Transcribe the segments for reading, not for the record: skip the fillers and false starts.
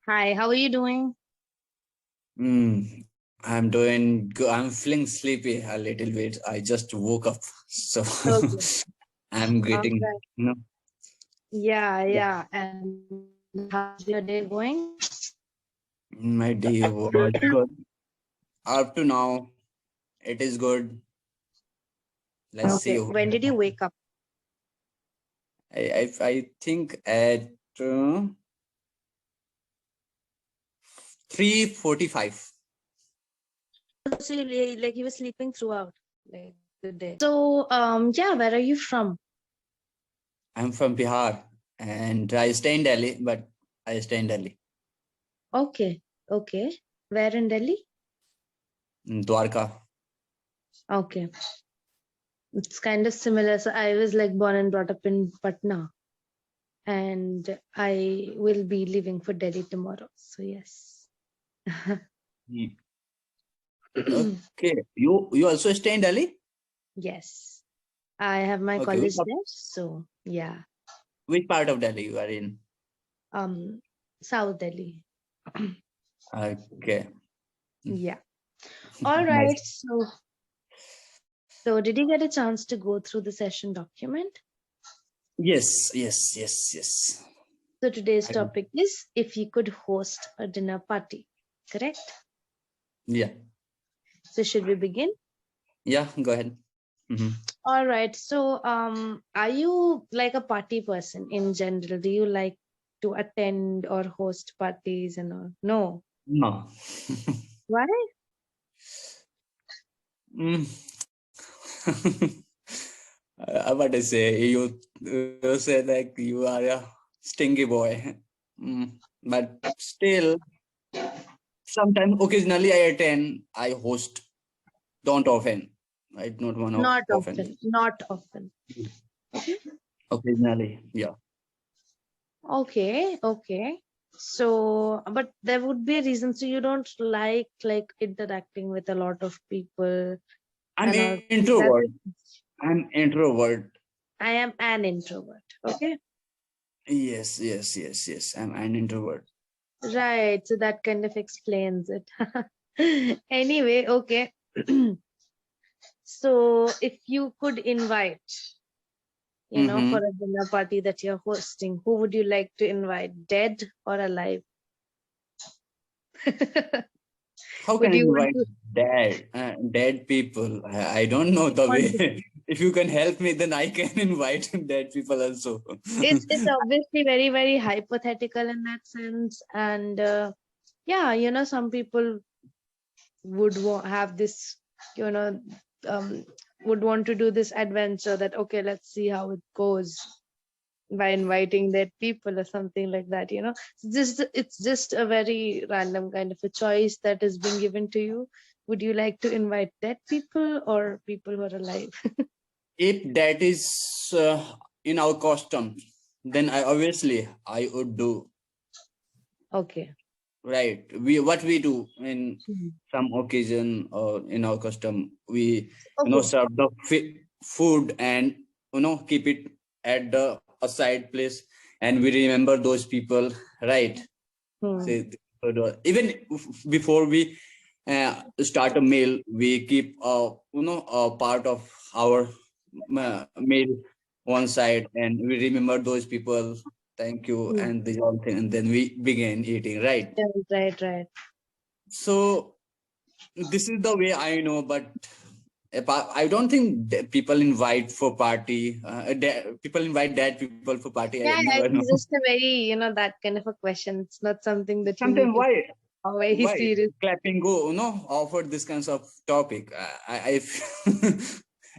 Hi, how are you doing? I'm doing good. I'm feeling sleepy a little bit. I just woke up, so Okay. I'm All getting, right. you know, Yeah, yeah. yeah. And how's your day going? My day was good. Up to now, it is good. Let's see. Okay. When did you wake up? I think at uh, 3:45. So like you were sleeping throughout like the day. So yeah, where are you from? I'm from Bihar, and I stay in Delhi, but I stay in Delhi, Okay. Okay. Where in Delhi? in Dwarka. Okay. It's kind of similar. So I was like born and brought up in Patna, and I will be leaving for Delhi tomorrow. So yes. Hmm. Okay, you also stay in Delhi? Yes. I have my Okay, college there. So yeah. which part of Delhi you are in? Um South Delhi. Okay. Yeah. All Nice. right. So did you get a chance to go through the session document? Yes. So today's I, topic is if you could host a dinner party, correct? yeah. So should we begin? Yeah, go ahead. Hmm. All right. So are you like a party person in general? Do you like to attend or host parties and all? No. No. Why? Mm. What I say, you say like you are a stingy boy. But still, sometimes occasionally I attend, I host, don't often. I don't want to Not often. often. Not often. Okay. Occasionally, yeah. Okay. So, but there would be a reason. So you don't like interacting with a lot of people I'm and all. That introvert. I'm introvert. I am an introvert. Okay. Yes. I'm an introvert. Right. So that kind of explains it. Anyway, okay. So if you could invite, for Mm-hmm. a dinner party that you're hosting, who would you like to invite, dead or alive? How Would can I you want invite to? dead people? I don't know the Want way. If you can help me, then I can invite dead people also. it's obviously very very hypothetical in that sense, and yeah, some people would have this, you know um, would want to do this adventure that okay, let's see how it goes by inviting dead people or something like that. It's just a very random kind of a choice that is being given to you. Would you like to invite dead people or people who are alive? If that is in our custom, then I would do Okay. right. We what we do in Mhm. some occasion or in our custom, we Okay. serve the food and keep it at the aside place, and we remember those people, right? Hmm. Say even before we start a meal, we keep a part of our meal one side, and we remember those people. Thank you, Hmm. and the whole thing, and then we begin eating. Right. Right. So this is the way I know, but I don't think that people invite for party. People invite dead people for party. I Yeah, never it's know. just a very, that kind of a question. It's not something that you need Sometimes to take very why serious. Clapingo offered this kinds of topic.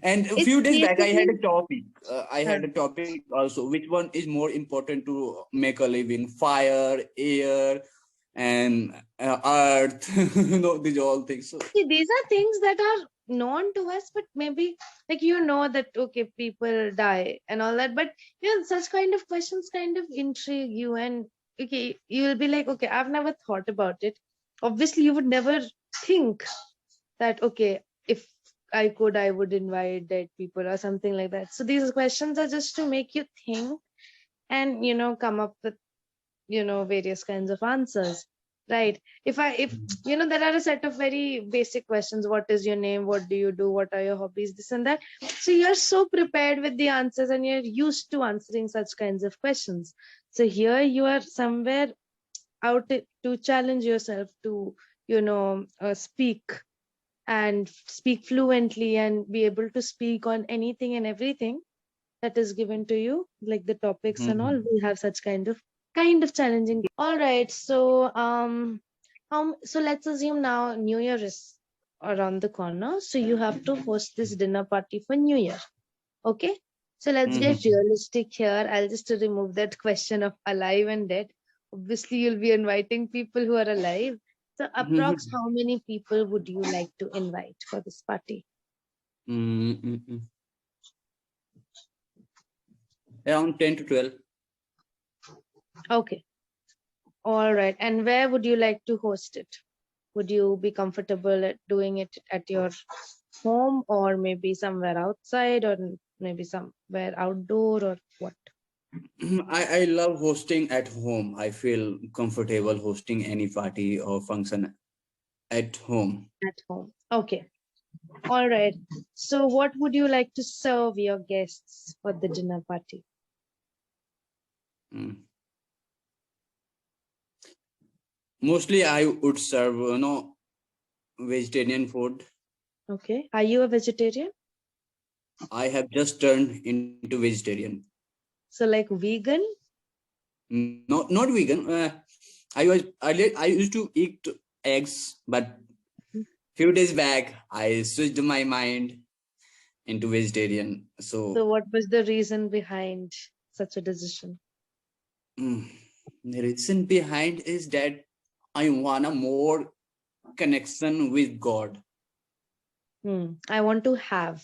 And a It's few days back I had basically, a topic. I uh, had a topic also. Which one is more important to make a living? Fire, air, and earth. These all things. So see, these are things that are known to us, but maybe like that okay, people die and all that, but such kind of questions kind of intrigue you, and okay, you will be like, okay, I've never thought about it. Obviously, you would never think that okay, if I could, I would invite dead people or something like that. So these questions are just to make you think and come up with various kinds of answers, right? If there are a set of very basic questions: what is your name, what do you do, what are your hobbies, this and that. So you're so prepared with the answers and you're used to answering such kinds of questions. So here you are somewhere out to challenge yourself to speak and speak fluently and be able to speak on anything and everything that is given to you, like the topics and all. We have such kind of challenging. All right, so so let's assume now New Year is around the corner, so you have to host this dinner party for New Year. Okay, so let's get realistic here. I'll just remove that question of alive and dead. Obviously, you'll be inviting people who are alive. So, approx, how many people would you like to invite for this party? Around 10 to 12. Okay. All right. And where would you like to host it? Would you be comfortable at doing it at your home, or maybe somewhere outside, or maybe somewhere outdoor, or what? I love hosting at home. I feel comfortable hosting any party or function at home. At home. Okay. All right. So, what would you like to serve your guests for the dinner party? Mostly I would serve, vegetarian food. Okay. Are you a vegetarian? I have just turned into vegetarian. So, like vegan? Not vegan. I used to eat eggs, but few days back I switched my mind into vegetarian. So, what was the reason behind such a decision? The reason behind is that I want a more connection with God. I want to have.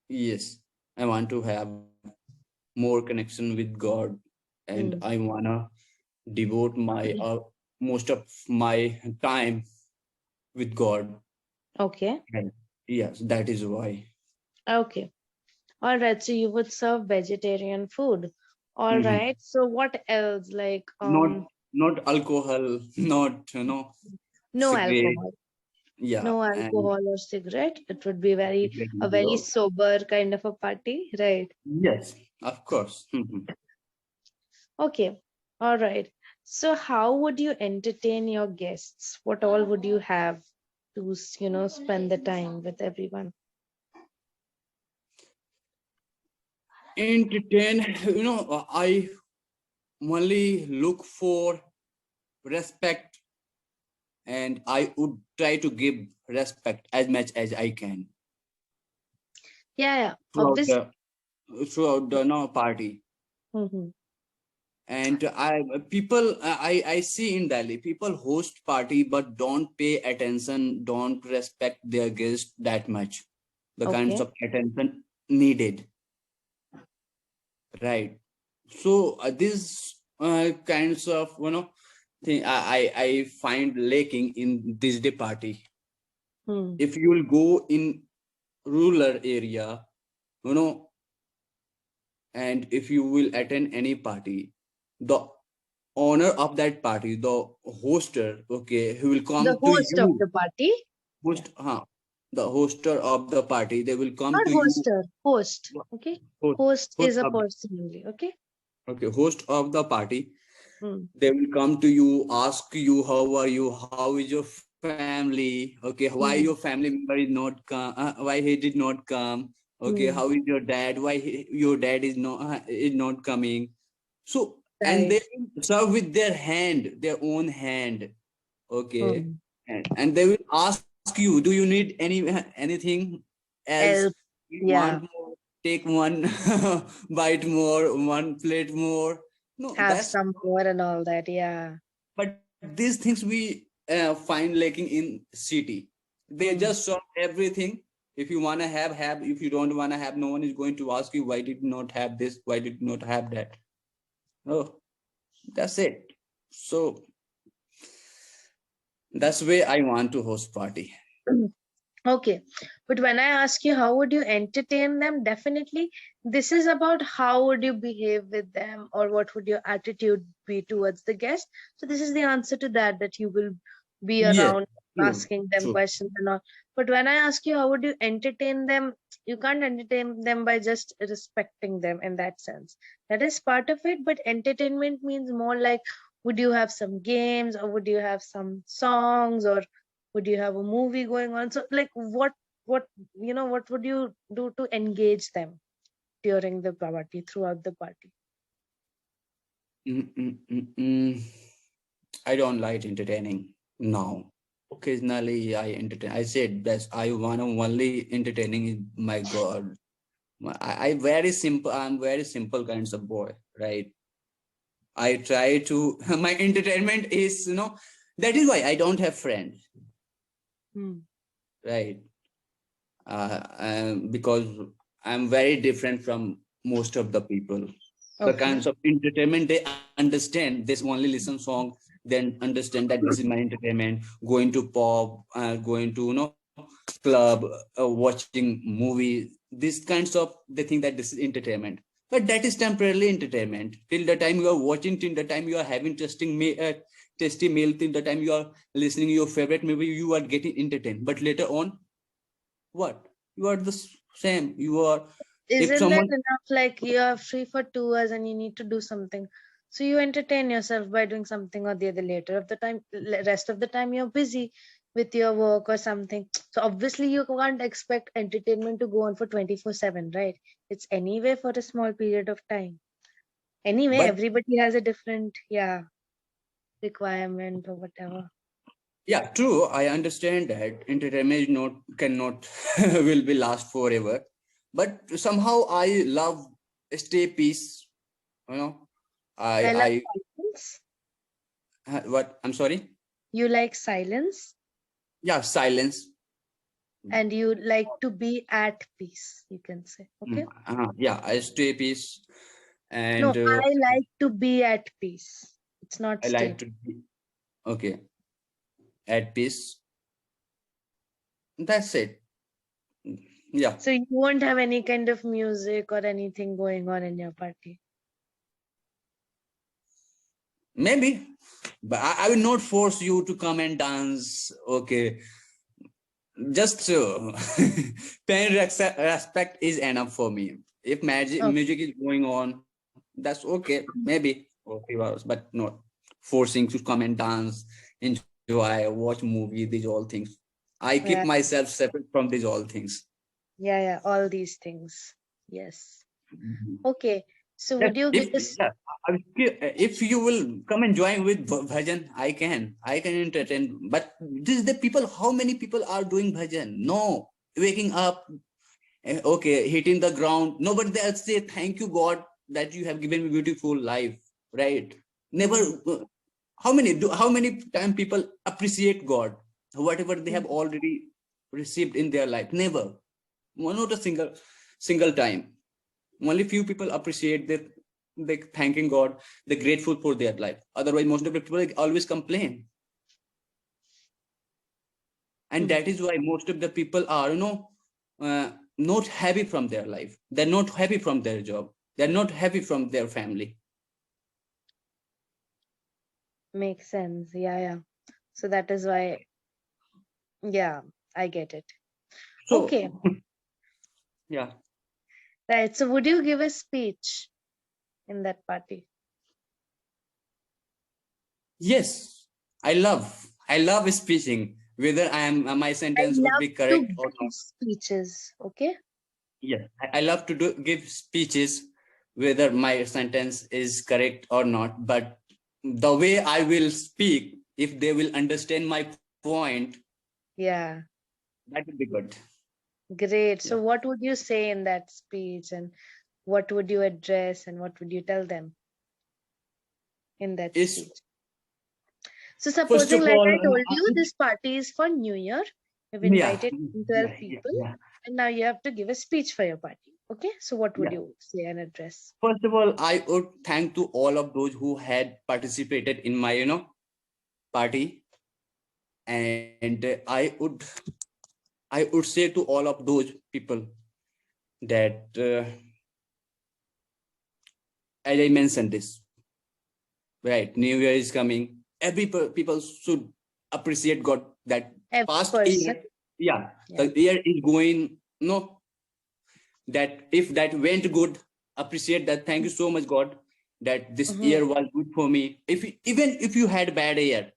Yes, I want to have more connection with God, and I wanna devote my most of my time with God. Okay. And yes, that is why. Okay. All right. So you would serve vegetarian food. All right. So what else? Like Not alcohol, not no cigarette. alcohol. Yeah, No and alcohol or cigarette. It would be a very no. sober kind of a party, right? Yes, of course. Okay. All right. So how would you entertain your guests? What all would you have to, spend the time with everyone? Entertain, I only look for respect, and I would try to give respect as much as I can Yeah. throughout Obviously. the party. And I see in Delhi, people host party but don't pay attention, don't respect their guests that much, the kinds of attention needed, right? So this kinds of thing I find lacking in this day party. If you will go in rural area, and if you will attend any party, the owner of that party, the hoster, okay, he will The come to host of you. the party? The hoster of the party, they will come Not to you. hoster, host. Okay. Host Host is a of, person only. Okay. okay, host of the party. They will come to you, ask you, how are you? How is your family? Okay, why your family member is not come? Why he did not come? Okay, how is your dad? Why your dad is not coming? So, and Right. they will serve with their own hand. Okay, and they will ask you, do you need anything else? Else. You want Yeah. more? Take one bite more, one plate more. No, Have that's some more and all that. Yeah. but these things we find lacking in city. They just serve everything. If you want to have. If you don't want to have, no one is going to ask you why did you not have this, why did you not have that. Oh, that's it. So that's where I want to host party. Okay, but when I ask you how would you entertain them, definitely this is about how would you behave with them or what would your attitude be towards the guest. So this is the answer to that, that you will be Yes, around true, asking them true. questions and all. But when I ask you how would you entertain them, you can't entertain them by just respecting them in that sense. That is part of it, but entertainment means more like, would you have some games or would you have some songs or would you have a movie going on? So like what what would you do to engage them during the party, throughout the party? Mm, mm, mm, mm. I don't like entertaining now. Occasionally, I entertain. I said best. I want to only entertaining is my God. I very simple. I'm very simple kinds of boy, right? I try to. My entertainment is, that is why I don't have friends, Hmm. right? Because I'm very different from most of the people. The Okay. kinds of entertainment they understand, this only listen song, then understand that this is my entertainment. Going to pub, going to club, watching movie. These kinds of they think that this is entertainment, but that is temporarily entertainment. Till the time you are watching, till the time you are having tasty meal, till the time you are listening your favorite movie, you are getting entertained. But later on, what? You are the same. You are, if Isn't that someone, enough? Like you are free for 2 hours and you need to do something. So you entertain yourself by doing something or the other. Later of the time, rest of the time you're busy with your work or something. So obviously you can't expect entertainment to go on for 24/7, right? It's anyway for a small period of time. Anyway, but everybody has a different, requirement or whatever. yeah, true. I understand that entertainment is not cannot will be last forever, but somehow I love stay peace. You know, I like I silence. what? I'm sorry. You like silence Yeah, silence. and you like to be at peace, you can say. Okay. Yeah, I stay peace, No, and I like to be at peace. It's not I like stay. to be okay at peace. That's it. Yeah, So you won't have any kind of music or anything going on in your party. maybe, but I will not force you to come and dance. Okay, just paying respect is enough for me. If Okay. music is going on, that's okay, maybe for a few hours, but not forcing to come and dance, enjoy, watch movie, these all things. I keep Yeah, myself separate from these all things. yeah, all these things. Yes. Mhm. Okay. So Yes, would you if give us? yeah, if you will come and join with bhajan, I can entertain. But this is the people. How many people are doing bhajan? No, waking up, okay, hitting the ground. Nobody there say thank you God that you have given me beautiful life, right? Never. Hmm. How many time people appreciate God, whatever they have Hmm. already received in their life? Never. Not a single time. Only few people appreciate that they thanking God, they're grateful for their life. Otherwise, most of the people always complain, and Hmm. that is why most of the people are not happy from their life. They're not happy from their job. They're not happy from their family. Makes sense. Yeah. So that is why, yeah, I get it. So Okay. yeah, Right. So would you give a speech in that party? yes, I love speaking. Whether I am my I sentence would love be to correct or give not. speeches. Okay. Yes, I love to give speeches, whether my sentence is correct or not. But the way I will speak, if they will understand my point, Yeah. that would be good. Great. Yeah. So what would you say in that speech and what would you address and what would you tell them in that Is speech? So first supposing, of like all, I told you, this party is for New Year. You've yeah, invited 12 people yeah. and now you have to give a speech for your party. Okay. So what would Yeah. you say and address? First of all, I would thank to all of those who had participated in my, party, and I would say to all of those people that, as I mentioned this, right, New Year is coming. Every people should appreciate God that Every past person. year, the year is going, no, that if that went good, appreciate that. Thank you so much, God, that this year was good for me. Even if you had bad year,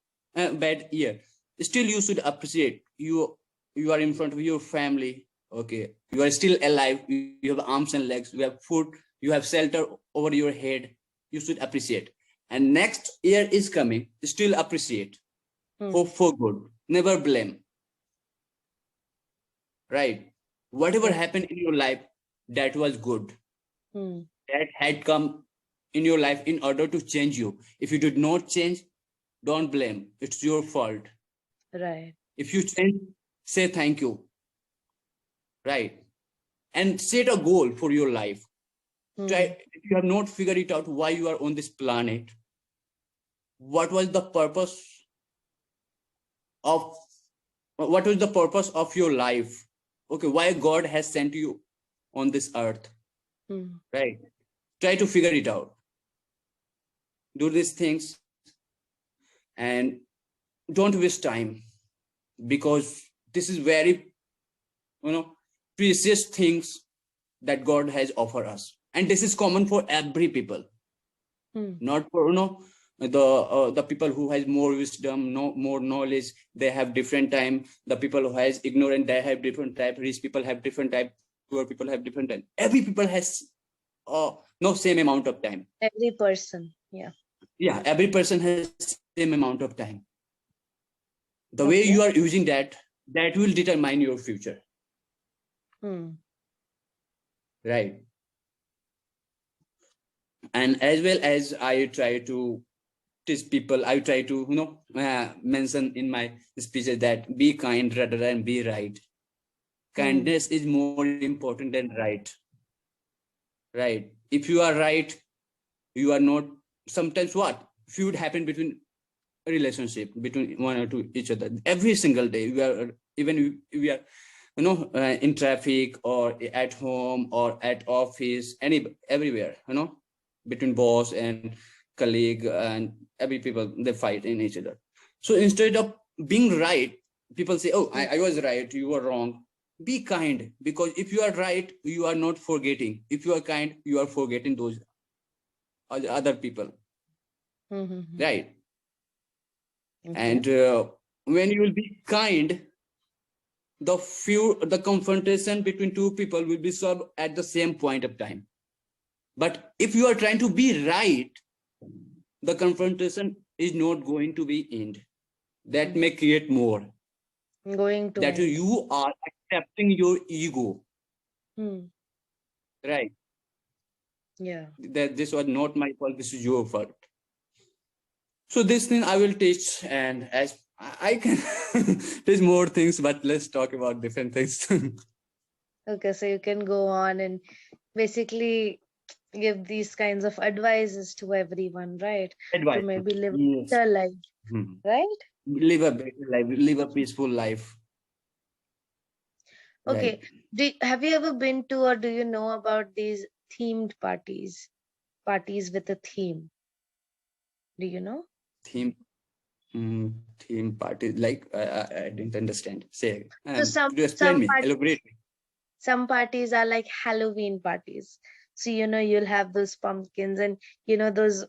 still you should appreciate. You are in front of your family. Okay, you are still alive. You have arms and legs. You have food. You have shelter over your head. You should appreciate. And next year is coming. Still appreciate. Hope for good. Never blame. Right? Whatever happened in your life, that was good. That had come in your life in order to change you. If you did not change, don't blame. It's your fault. Right. If you change, say thank you. Right? And set a goal for your life. Try, if you have not figured it out why you are on this planet, what was the purpose of your life? Okay, why God has sent you on this earth? Right? Try to figure it out. Do these things and don't waste time, because this is very, precious things that God has offered us, and this is common for every people, not for the people who has more wisdom, more knowledge. They have different time. The people who has ignorant, they have different type. Rich people have different type. Poor people have different time. Every people has no same amount of time. Every person. Every person has same amount of time. The way you are using that will determine your future. Right. And as well as I try to teach people, I try to mention in my speeches that be kind rather than be right. Kindness is more important than right. Right. If you are right, you are not. Sometimes what feud happen between a relationship between one or two each other every single day. We are in traffic or at home or at office, everywhere, between boss and colleague, and every people, they fight in each other. So instead of being right, people say, oh, I was right, you were wrong. Be kind, because if you are right, you are not forgetting. If you are kind, you are forgetting those other people. Right. And when you will be kind, the confrontation between two people will be solved at the same point of time. But if you are trying to be right, the confrontation is not going to be end. That may create more. That you are accepting your ego. Right. That this was not my fault, this is your fault. So this thing I will teach, and as I can teach more things, but let's talk about different things. Okay, so you can go on and basically give these kinds of advices to everyone, right? Advice. To maybe live Yes. their life, right? Live a better life, live a peaceful life. Okay. Right. Have you ever been to, or do you know about these themed parties with a theme? Do you know? Theme party, like I didn't understand. Say, So could you explain me? Elaborate. Some parties are like Halloween parties. So you'll have those pumpkins, and those,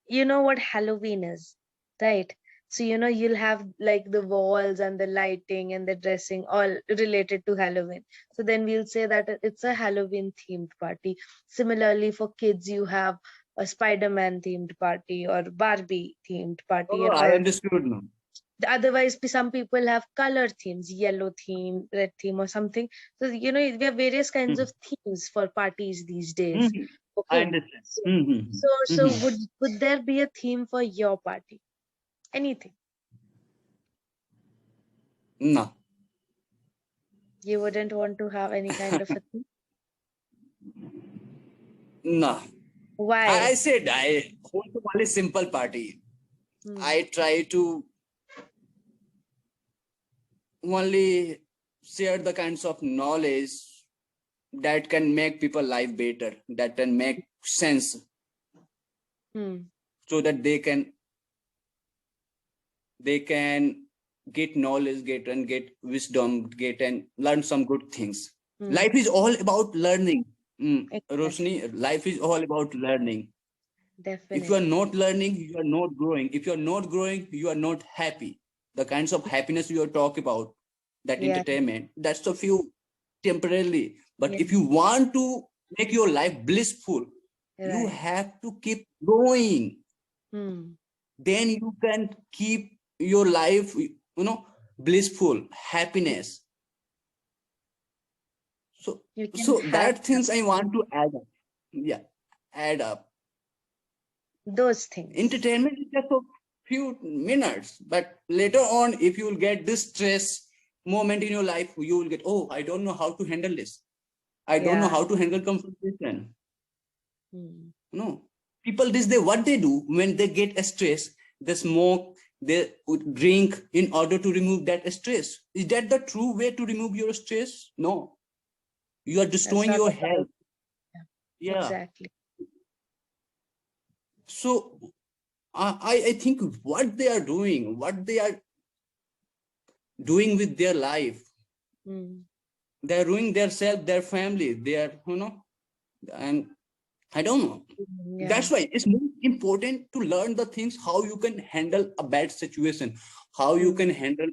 what Halloween is, right? So you'll have like the walls and the lighting and the dressing all related to Halloween. So then we'll say that it's a Halloween themed party. Similarly, for kids, you have a Spider-Man themed party or Barbie themed party, and I all. understood now. Otherwise, some people have color themes, yellow theme, red theme, or something. So we have various kinds of themes for parties these days. I Okay. understand. So would there be a theme for your party? Anything? No. You wouldn't want to have any kind of a theme? No. Why? I said I want to only simple party. I try to only share the kinds of knowledge that can make people life better, that can make sense, so that they can get knowledge, get wisdom, get and learn some good things. Life is all about learning. Roshni, life is all about learning. Definitely. If you are not learning, you are not growing. If you are not growing, you are not happy. The kinds of happiness you are talking about, that entertainment, that's a few temporarily. But if you want to make your life blissful, you have to keep growing. Then you can keep your life, blissful, happiness. So that things I want to add up. Yeah, add up. Those things. Entertainment is just a few minutes, but later on, if you will get this stress moment in your life, you will get, oh, I don't know how to handle this. I don't know how to handle confrontation. No, people this day, what they do when they get a stress, they smoke, they would drink in order to remove that stress. Is that the true way to remove your stress? No, you are destroying your health. Yeah, exactly. So I think what they are doing with their life, they are ruining their self, their family, their, and I don't know. That's why it's more important to learn the things, how you can handle a bad situation, how you can handle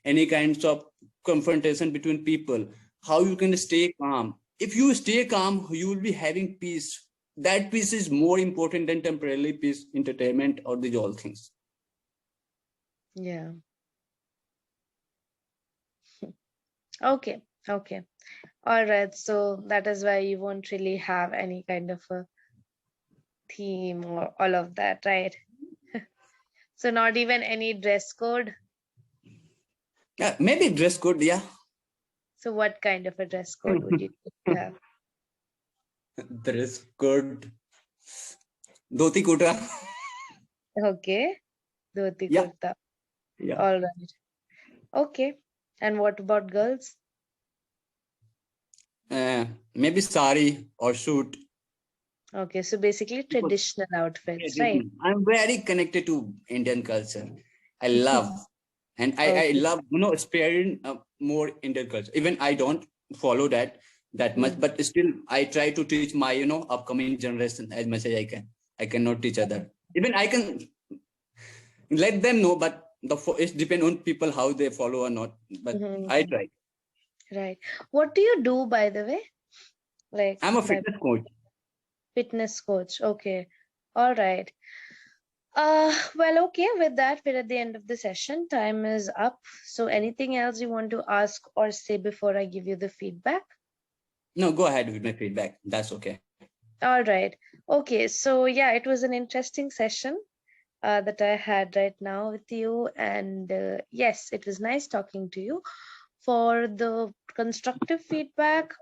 any kinds of confrontation between people, how you can stay calm. If you stay calm, you will be having peace. That peace is more important than temporarily peace, entertainment, or these all things. Yeah. Okay. All right. So that is why you won't really have any kind of a theme or all of that, right? So not even any dress code. Yeah, maybe dress code. Yeah. So what kind of a dress code would you have? Dress code. Dhoti kurta. Okay. Dhoti Yeah. kurta. Yeah. All right. Okay. And what about girls? Maybe sari or suit. Okay, so basically traditional outfits, right? I'm very connected to Indian culture. I love, and I love, sparing more Indian culture. Even I don't follow that much, but still I try to teach my, upcoming generation as much as I can. I cannot teach other. Even I can let them know, but it depends on people how they follow or not. But I try. Right. What do you do, by the way? Like, I'm a fitness coach. Fitness coach. Okay. All right. Well, okay. With that, we're at the end of the session. Time is up. So, anything else you want to ask or say before I give you the feedback? No, go ahead with my feedback. That's okay. All right. Okay. So, yeah, it was an interesting session that I had right now with you. And yes, it was nice talking to you. For the constructive feedback,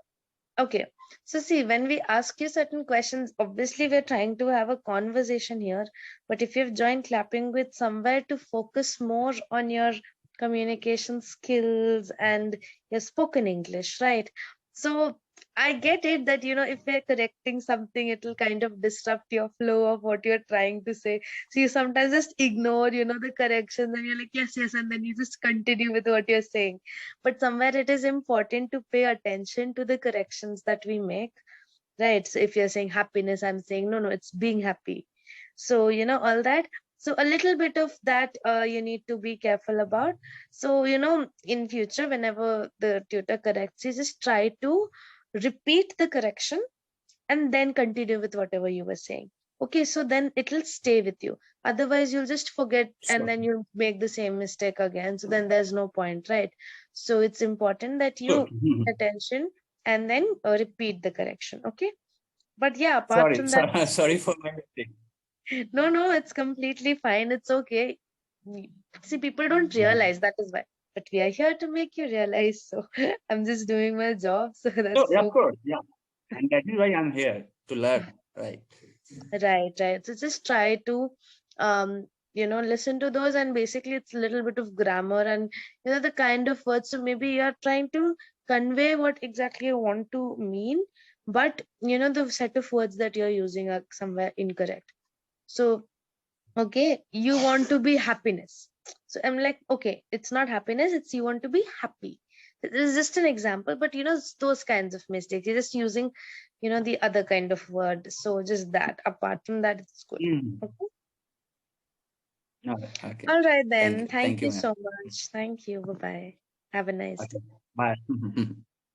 okay. So, see, when we ask you certain questions, obviously we're trying to have a conversation here. But if you've joined Clapping with somewhere to focus more on your communication skills and your spoken English, right? So, I get it that, if we're correcting something, it'll kind of disrupt your flow of what you're trying to say. So, you sometimes just ignore, the corrections and you're like, yes, yes. And then you just continue with what you're saying. But somewhere it is important to pay attention to the corrections that we make, right? So if you're saying happiness, I'm saying no, it's being happy. So all that. So a little bit of that you need to be careful about. So in future, whenever the tutor corrects you, just try to repeat the correction and then continue with whatever you were saying. Okay, so then it'll stay with you. Otherwise, you'll just forget and then you'll make the same mistake again. So then there's no point, right? So it's important that you pay attention and then repeat the correction. Okay. But yeah, apart from that, sorry for my mistake. no, it's completely fine. It's okay. See, people don't realize, that is why. But we are here to make you realize. So I'm just doing my job. So that's So, of okay. course, yeah. And that is why I'm here to learn, right? Right. So just try to listen to those, and basically it's a little bit of grammar and the kind of words. So maybe you're trying to convey what exactly you want to mean, but the set of words that you're using are somewhere incorrect. So okay, you want to be happiness. So I'm like, okay, it's not happiness, it's you want to be happy. This is just an example, but those kinds of mistakes. You're just using, the other kind of word. So just that. Apart from that, it's good. Mm. Okay. Okay. Okay. All right Thank then. you. Thank Thank you, you ma'am. so much. Thank you. Bye bye. Have a nice day. Okay. Bye.